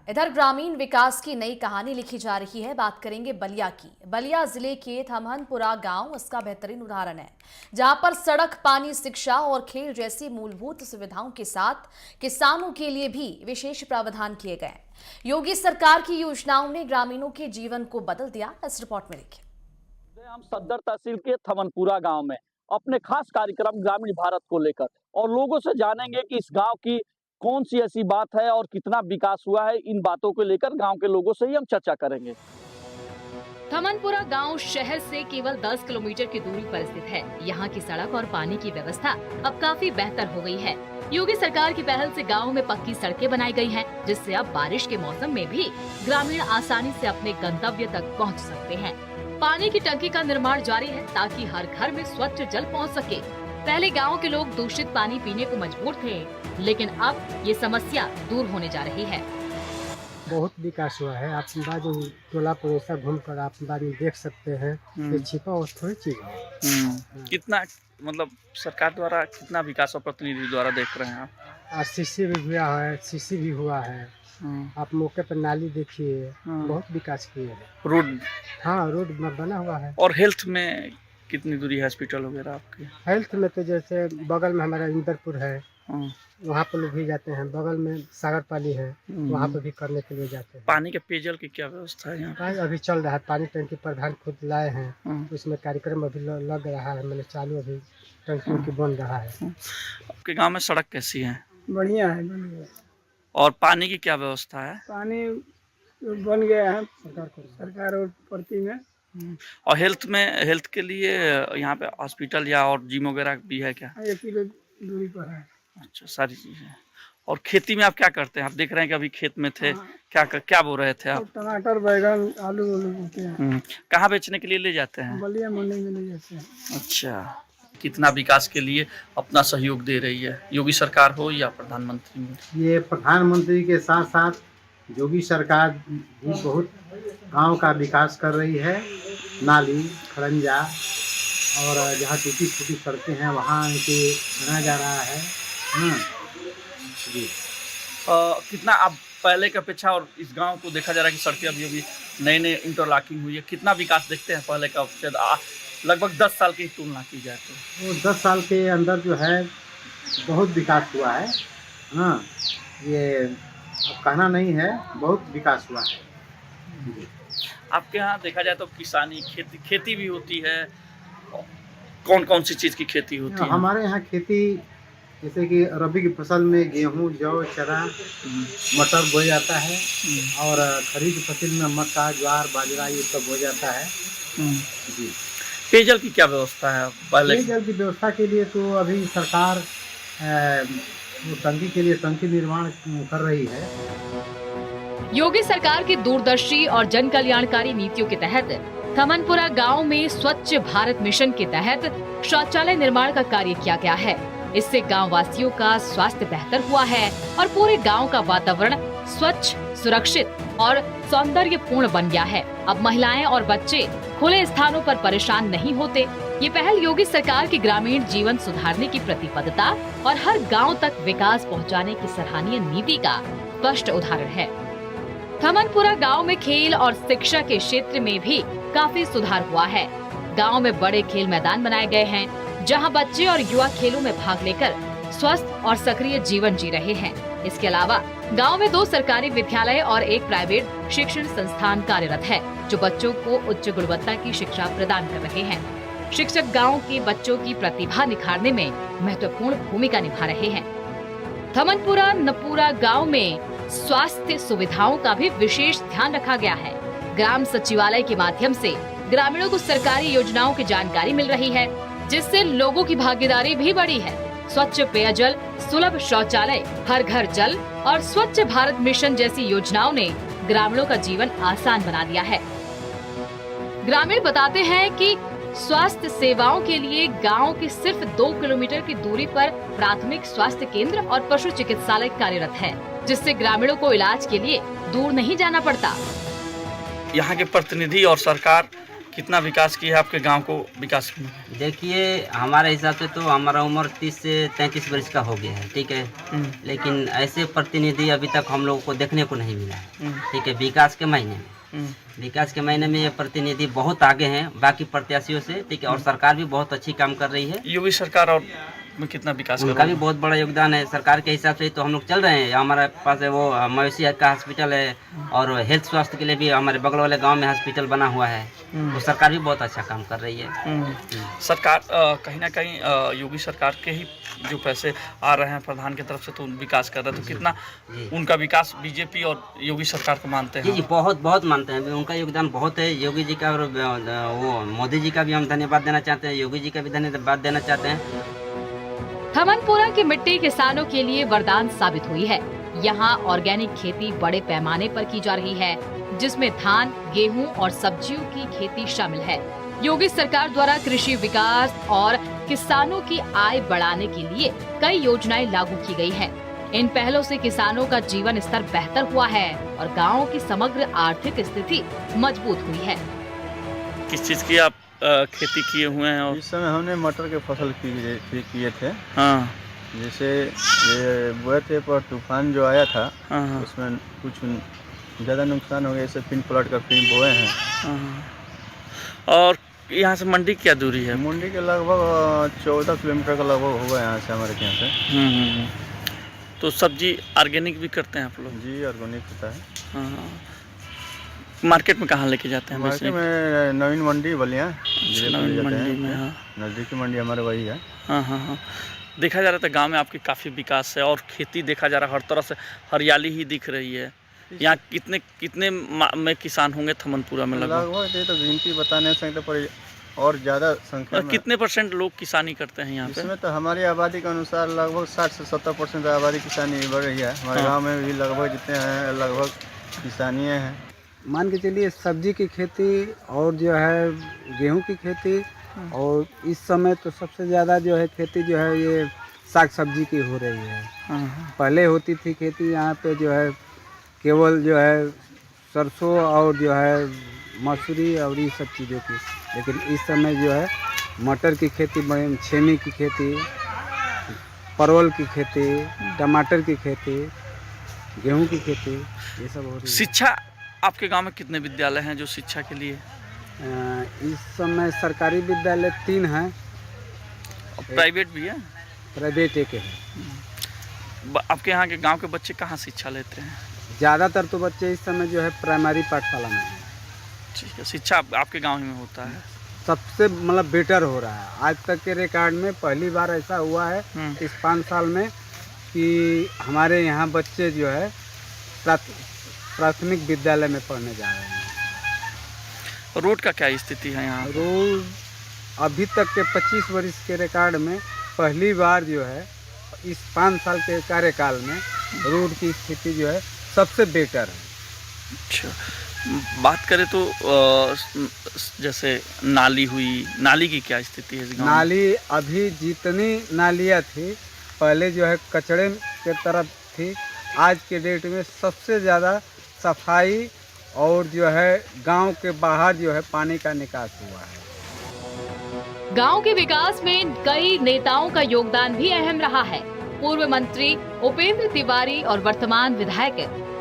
इधर ग्रामीण विकास की नई कहानी लिखी जा रही है। बात करेंगे बलिया की। बलिया जिले के थमहनपुरा गांव इसका बेहतरीन उदाहरण है, जहां पर सड़क, पानी, शिक्षा और खेल जैसी मूलभूत सुविधाओं के साथ किसानों के लिए भी विशेष प्रावधान किए गए। योगी सरकार की योजनाओं ने ग्रामीणों के जीवन को बदल दिया। इस रिपोर्ट में देखिए। हम सदर तहसील के थमनपुरा गांव में अपने खास कार्यक्रम ग्रामीण भारत को लेकर और लोगों से जानेंगे कि इस गांव की कौन सी ऐसी बात है और कितना विकास हुआ है। इन बातों को लेकर गांव के लोगों से ही हम चर्चा करेंगे। थमनपुरा गांव शहर से केवल 10 किलोमीटर की दूरी पर स्थित है। यहाँ की सड़क और पानी की व्यवस्था अब काफी बेहतर हो गई है। योगी सरकार की पहल से गांव में पक्की सड़कें बनाई गई हैं, जिससे अब बारिश के मौसम में भी ग्रामीण आसानी से अपने गंतव्य तक पहुँच सकते हैं। पानी की टंकी का निर्माण जारी है ताकि हर घर में स्वच्छ जल पहुंच सके। पहले गांव के लोग दूषित पानी पीने को मजबूर थे, लेकिन अब ये समस्या दूर होने जा रही है। बहुत विकास हुआ है। आप बाद टोला पड़ोसा घूम कर आप बाद में देख सकते हैं। ये छिपा और थोड़ी चीज है। कितना मतलब सरकार द्वारा कितना विकास और प्रतिनिधि द्वारा देख रहे हैं आप? सीसी भी हुआ है, सीसी भी हुआ है। आप मौके पर नाली देखिए, बहुत विकास किए हैं। रोड, हाँ रोड बना हुआ है। और हेल्थ में कितनी दूरी है हॉस्पिटल वगैरह आपके? हेल्थ में तो जैसे बगल में हमारा इंदरपुर है, वहाँ पर लोग भी जाते हैं। बगल में सागर पाली है, वहाँ पर भी करने के लिए जाते हैं। पानी के पेयजल की क्या व्यवस्था है यहाँ? अभी चल रहा है। पानी टंकी प्रधान खुद लाए हैं, उसमें कार्यक्रम अभी लग रहा है। मैंने चालू अभी टंकी बन रहा है। आपके गाँव में सड़क कैसी है? बढ़िया है, बढ़िया। और पानी की क्या व्यवस्था है? पानी बन गया है सरकार और प्रति में। और हेल्थ के लिए यहाँ पे हॉस्पिटल या और जिम वगैरह भी है क्या? 1 किलो दूरी पर है। अच्छा, सारी चीजें। और खेती में आप क्या करते हैं? आप देख रहे हैं कि अभी खेत में थे। क्या बो रहे थे आप? टमाटर, बैगन, आलू बोते हैं। कहाँ बेचने के लिए ले जाते हैं? बलिया मंडी में ले जाते हैं। अच्छा, कितना विकास के लिए अपना सहयोग दे रही है योगी सरकार हो या प्रधानमंत्री मोदी? ये प्रधानमंत्री के साथ साथ योगी सरकार भी बहुत गांव का विकास कर रही है। नाली, खड़ंजा और जहाँ टूटी फूटी सड़कें हैं वहाँ इनके बनाया जा रहा है। जी। कितना अब पहले की अपेक्षा और इस गांव को देखा जा रहा है कि सड़कें अभी नए इंटरलॉकिंग हुई है। कितना विकास देखते हैं पहले का? लगभग 10 साल की तुलना की जाए तो 10 साल के अंदर जो है बहुत विकास हुआ है। हाँ, ये कहना नहीं है, बहुत विकास हुआ है। आपके यहाँ देखा जाए तो किसानी खेती भी होती है। कौन कौन सी चीज़ की खेती होती है? हमारे यहाँ खेती जैसे कि रबी की फसल में गेहूँ, जौ, चना, मटर बोया जाता है और खरीफ की फसल में मक्का, ज्वार, बाजरा ये सब हो जाता है। जी। पेयजल की क्या व्यवस्था है? पेयजल की व्यवस्था के लिए तो अभी सरकार टंकी के लिए टंकी निर्माण कर रही है। योगी सरकार की दूरदर्शी और जन कल्याणकारी नीतियों के तहत थमनपुरा गांव में स्वच्छ भारत मिशन के तहत शौचालय निर्माण का कार्य किया गया है। इससे गांव वासियों का स्वास्थ्य बेहतर हुआ है और पूरे गांव का वातावरण स्वच्छ, सुरक्षित और सौंदर्यपूर्ण बन गया है। अब महिलाएं और बच्चे खुले स्थानों पर परेशान नहीं होते। ये पहल योगी सरकार की ग्रामीण जीवन सुधारने की प्रतिबद्धता और हर गांव तक विकास पहुंचाने की सराहनीय नीति का स्पष्ट उदाहरण है। थमनपुरा गांव में खेल और शिक्षा के क्षेत्र में भी काफी सुधार हुआ है। गांव में बड़े खेल मैदान बनाए गए हैं, जहां बच्चे और युवा खेलों में भाग लेकर स्वस्थ और सक्रिय जीवन जी रहे हैं। इसके अलावा गांव में 2 सरकारी विद्यालय और 1 प्राइवेट शिक्षण संस्थान कार्यरत है, जो बच्चों को उच्च गुणवत्ता की शिक्षा प्रदान कर रहे हैं। शिक्षक गांव के बच्चों की प्रतिभा निखारने में महत्वपूर्ण भूमिका निभा रहे हैं। थमनपुरा नपुरा गांव में स्वास्थ्य सुविधाओं का भी विशेष ध्यान रखा गया है। ग्राम सचिवालय के माध्यम से ग्रामीणों को सरकारी योजनाओं की जानकारी मिल रही है, जिससे लोगों की भागीदारी भी बढ़ी है। स्वच्छ पेयजल, सुलभ शौचालय, हर घर जल और स्वच्छ भारत मिशन जैसी योजनाओं ने ग्रामीणों का जीवन आसान बना दिया है। ग्रामीण बताते हैं कि स्वास्थ्य सेवाओं के लिए गांव के सिर्फ 2 किलोमीटर की दूरी पर प्राथमिक स्वास्थ्य केंद्र और पशु चिकित्सालय कार्यरत है, जिससे ग्रामीणों को इलाज के लिए दूर नहीं जाना पड़ता। यहाँ के प्रतिनिधि और सरकार कितना विकास किया है आपके गांव को विकास में? देखिए हमारे हिसाब से तो हमारा उम्र 30 से 33 वर्ष का हो गया है, ठीक है। लेकिन ऐसे प्रतिनिधि अभी तक हम लोगों को देखने को नहीं मिला है, ठीक है। विकास के महीने में ये प्रतिनिधि बहुत आगे हैं बाकी प्रत्याशियों से, ठीक है। और सरकार भी बहुत अच्छी काम कर रही है। योगी सरकार और में कितना विकास उनका भी बहुत बड़ा योगदान है। सरकार के हिसाब से तो हम लोग चल रहे हैं। हमारे पास है वो मवेशी का हॉस्पिटल है और हेल्थ स्वास्थ्य के लिए भी हमारे बगल वाले गांव में हॉस्पिटल बना हुआ है। तो सरकार भी बहुत अच्छा काम कर रही है। सरकार कहीं ना कहीं योगी सरकार के ही जो पैसे आ रहे हैं प्रधान की तरफ से तो विकास कर रहे हैं, तो कितना उनका विकास बीजेपी और योगी सरकार को मानते हैं? जी बहुत बहुत मानते हैं। उनका योगदान बहुत है। योगी जी का और वो मोदी जी का भी हम धन्यवाद देना चाहते हैं, योगी जी का भी धन्यवाद देना चाहते हैं। थमनपुरा की मिट्टी किसानों के लिए वरदान साबित हुई है। यहाँ ऑर्गेनिक खेती बड़े पैमाने पर की जा रही है, जिसमें धान, गेहूं और सब्जियों की खेती शामिल है। योगी सरकार द्वारा कृषि विकास और किसानों की आय बढ़ाने के लिए कई योजनाएं लागू की गई है। इन पहलों से किसानों का जीवन स्तर बेहतर हुआ है और गाँव की समग्र आर्थिक स्थिति मजबूत हुई है। किस चीज की आप खेती किए हुए हैं? और इस समय हमने मटर के फसल किए थे। हाँ, जैसे ये बोए थे पर तूफान जो आया था, हाँ, उसमें कुछ ज़्यादा नुकसान हो गया। जैसे फिर प्लॉट का फिर बोए हैं। हाँ। और यहाँ से मंडी क्या दूरी है? मंडी के लगभग 14 किलोमीटर का लगभग होगा यहाँ से, हमारे यहाँ से। तो सब्जी ऑर्गेनिक भी करते हैं आप लोग? जी ऑर्गेनिक होता है। हाँ। मार्केट में कहाँ लेके जाते हैं? मार्केट में नवीन मंडी बलिया नवीन मंडी में। हाँ, नज़दीकी मंडी हमारे वही है। हाँ हाँ हाँ। देखा जा रहा था गांव में आपकी काफ़ी विकास है और खेती देखा जा रहा है, हर तरह से हरियाली ही दिख रही है। यहाँ कितने में किसान होंगे थमनपुरा में? लगभग ये तो गिनती बताने से तो पर और ज़्यादा संख्या में। कितने % लोग किसानी करते हैं यहाँ पे? इसमें तो हमारी आबादी के अनुसार लगभग 60 से 70% आबादी किसानी बढ़ रही है। हमारे गाँव में भी लगभग जितने हैं लगभग किसानियाँ हैं। मान के चलिए सब्जी की खेती और जो है गेहूं की खेती, और इस समय तो सबसे ज़्यादा जो है खेती जो है ये साग सब्जी की हो रही है। पहले होती थी खेती यहाँ पे जो है केवल जो है सरसों और जो है मसूरी और ये सब चीज़ों की, लेकिन इस समय जो है मटर की खेती, छेमी की खेती, परवल की खेती, टमाटर की खेती, गेहूं की खेती, ये सब हो रही है। शिक्षा आपके गांव में कितने विद्यालय हैं जो शिक्षा के लिए? इस समय सरकारी विद्यालय 3 हैं, प्राइवेट भी है? प्राइवेट 1 है। आपके यहाँ के गांव के बच्चे कहाँ शिक्षा लेते हैं? ज़्यादातर तो बच्चे इस समय जो है प्राइमरी पाठशाला में हैं। ठीक है, शिक्षा आपके गांव में होता है? सबसे मतलब बेटर हो रहा है। आज तक के रिकॉर्ड में पहली बार ऐसा हुआ है इस 5 साल में कि हमारे यहाँ बच्चे जो है प्राथमिक विद्यालय में पढ़ने जा रहे हैं। रोड का क्या स्थिति है यहाँ? रोड अभी तक के 25 वर्ष के रिकॉर्ड में पहली बार जो है इस 5 साल के कार्यकाल में रोड की स्थिति जो है सबसे बेटर है। अच्छा, बात करें तो जैसे नाली हुई, नाली की क्या स्थिति है इस गाँव में? नाली अभी जितनी नालियाँ थी पहले जो है कचड़े के तरफ थी, आज के डेट में सबसे ज़्यादा सफाई और जो है गांव के बाहर जो है पानी का निकास हुआ है। गांव के विकास में कई नेताओं का योगदान भी अहम रहा है। पूर्व मंत्री उपेंद्र तिवारी और वर्तमान विधायक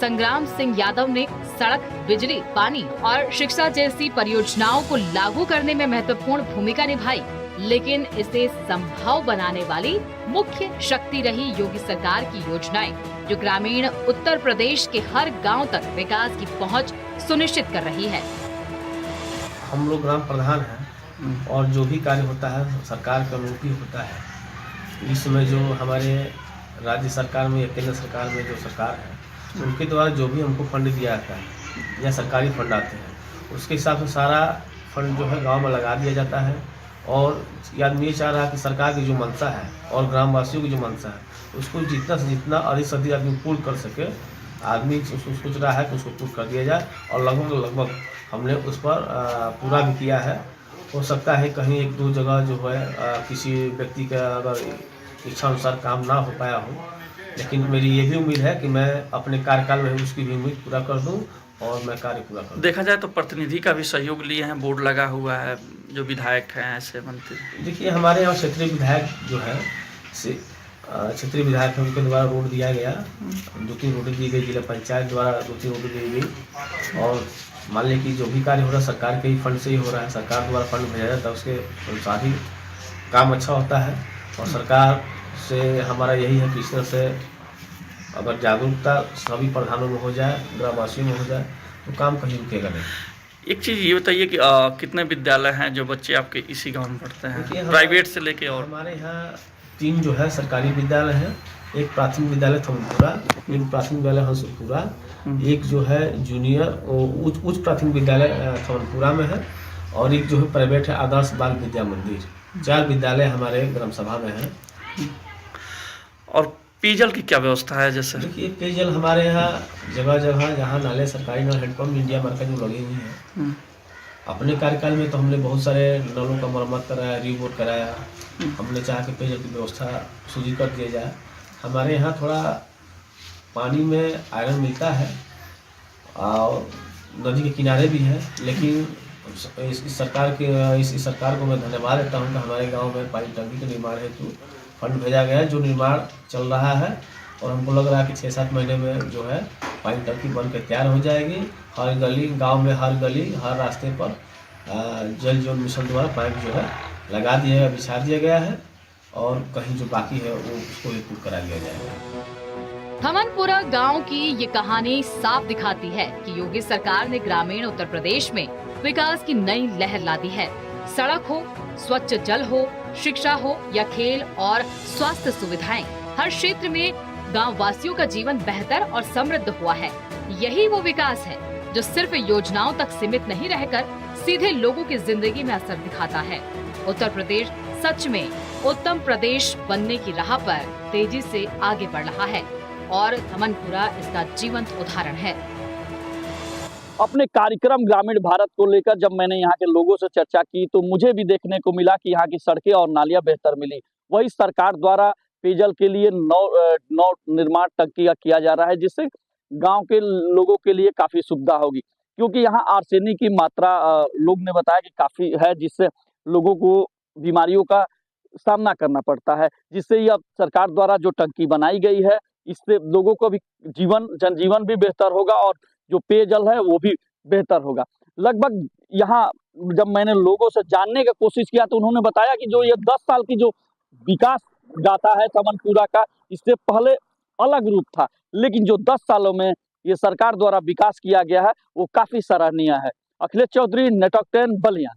संग्राम सिंह यादव ने सड़क, बिजली, पानी और शिक्षा जैसी परियोजनाओं को लागू करने में महत्वपूर्ण भूमिका निभाई, लेकिन इसे संभव बनाने वाली मुख्य शक्ति रही योगी सरकार की योजनाएं, जो ग्रामीण उत्तर प्रदेश के हर गांव तक विकास की पहुंच सुनिश्चित कर रही है। हम लोग ग्राम प्रधान हैं और जो भी कार्य होता है सरकार के अनुरूप ही होता है। इस समय जो हमारे राज्य सरकार में या केंद्र सरकार में जो सरकार है उनके द्वारा जो भी हमको फंड दिया जाता है या सरकारी फंड आते हैं, उसके हिसाब से सारा फंड जो है गांव में लगा दिया जाता है। और आदमी ये चाह रहा है कि सरकार की जो मंशा है और ग्रामवासियों की जो मंशा है उसको जितना से जितना अधिक से अधिक आदमी पूर्ण कर सके, आदमी उसको सोच रहा है कि उसको पूर्ण कर दिया जाए। और लगभग हमने उस पर पूरा भी किया है। हो सकता है कहीं 1-2 जगह जो है किसी व्यक्ति का अगर इच्छा अनुसार काम ना हो पाया हो, लेकिन मेरी ये भी उम्मीद है कि मैं अपने कार्यकाल में उसकी भी उम्मीद पूरा कर दूं और मैं कार्य पूरा कर दूं। देखा जाए तो प्रतिनिधि का भी सहयोग लिए हैं, बोर्ड लगा हुआ है, जो विधायक हैं ऐसे मंत्री। देखिए हमारे यहाँ क्षेत्रीय विधायक जो है क्षेत्रीय विधायक है, उनके द्वारा रोड दिया गया, 2-3 रोड दी गई, जिला पंचायत द्वारा 2-3 रोड दी गई। और मान लें कि जो भी कार्य हो रहा है सरकार के ही फंड से ही हो रहा है, सरकार द्वारा फंड भेजा जाता है, उसके अनुसार ही काम अच्छा होता है। और सरकार से हमारा यही है कि इस तरह से अगर जागरूकता सभी प्रधानों में हो जाए, ग्रामवासियों में हो जाए, तो काम कहीं रुकेगा नहीं। एक चीज़ ये बताइए कि कितने विद्यालय हैं जो बच्चे आपके इसी गांव में पढ़ते हैं, प्राइवेट से लेके? और हमारे यहाँ 3 जो है सरकारी विद्यालय हैं, एक प्राथमिक विद्यालय थमनपुरा, एक प्राथमिक विद्यालय हंसपुरा, एक जो है जूनियर उच्च प्राथमिक विद्यालय थमनपुरा में है, और एक जो है प्राइवेट है आदर्श बाल विद्या मंदिर। 4 विद्यालय हमारे ग्राम सभा में हैं। और पेयजल की क्या व्यवस्था है? जैसे देखिए पेयजल हमारे यहाँ जगह जगह जहाँ नाले सरकारी नल हैंडपम्प इंडिया मार्केट में लगी हुई है। अपने कार्यकाल में तो हमने बहुत सारे नलों का मरम्मत कराया, रीबोर कराया। हमने चाहा कि पेयजल की व्यवस्था सुदृढ़ कर दिया जाए। हमारे यहाँ थोड़ा पानी में आयरन मिलता है और नदी के किनारे भी है, लेकिन इस सरकार को मैं धन्यवाद देता हूँ कि हमारे गांव में पानी टंकी के निर्माण हेतु फंड भेजा गया है, जो निर्माण चल रहा है। और हमको लग रहा है कि 6-7 महीने में जो है पानी टंकी बन के तैयार हो जाएगी। हर गली गांव में, हर गली, हर रास्ते पर जल जीवन मिशन द्वारा पाइप जो है लगा दिया गया, बिछा दिया गया है, और कहीं जो बाकी है वो उसको भी करा दिया जाएगा। थमनपुरा गांव की ये कहानी साफ दिखाती है कि योगी सरकार ने ग्रामीण उत्तर प्रदेश में विकास की नई लहर ला दी है। सड़क हो, स्वच्छ जल हो, शिक्षा हो या खेल और स्वास्थ्य सुविधाएं, हर क्षेत्र में गांव वासियों का जीवन बेहतर और समृद्ध हुआ है। यही वो विकास है जो सिर्फ योजनाओं तक सीमित नहीं रहकर सीधे लोगों की जिंदगी में असर दिखाता है। उत्तर प्रदेश सच में उत्तम प्रदेश बनने की राह पर तेजी से आगे बढ़ रहा है और थमनपुरा इसका जीवंत उदाहरण है। अपने कार्यक्रम ग्रामीण भारत को लेकर जब मैंने यहाँ के लोगों से चर्चा की तो मुझे भी देखने को मिला कि यहाँ की सड़कें और नालियां बेहतर मिली। वही सरकार द्वारा पेयजल के लिए नौ निर्माण टंकी का किया जा रहा है, जिससे गांव के लोगों के लिए काफी सुविधा होगी, क्योंकि यहाँ आर्सेनिक की मात्रा लोग ने बताया कि काफी है, जिससे लोगों को बीमारियों का सामना करना पड़ता है। जिससे यह सरकार द्वारा जो टंकी बनाई गई है, इससे लोगों को भी जनजीवन भी बेहतर होगा और जो पेयजल है वो भी बेहतर होगा। लगभग यहाँ जब मैंने लोगों से जानने का कोशिश किया तो उन्होंने बताया कि जो ये 10 साल की जो विकास गाथा है थमनपुरा का, इससे पहले अलग रूप था, लेकिन जो 10 सालों में ये सरकार द्वारा विकास किया गया है वो काफी सराहनीय है। अखिलेश चौधरी, नेटवर्क 10, बलिया।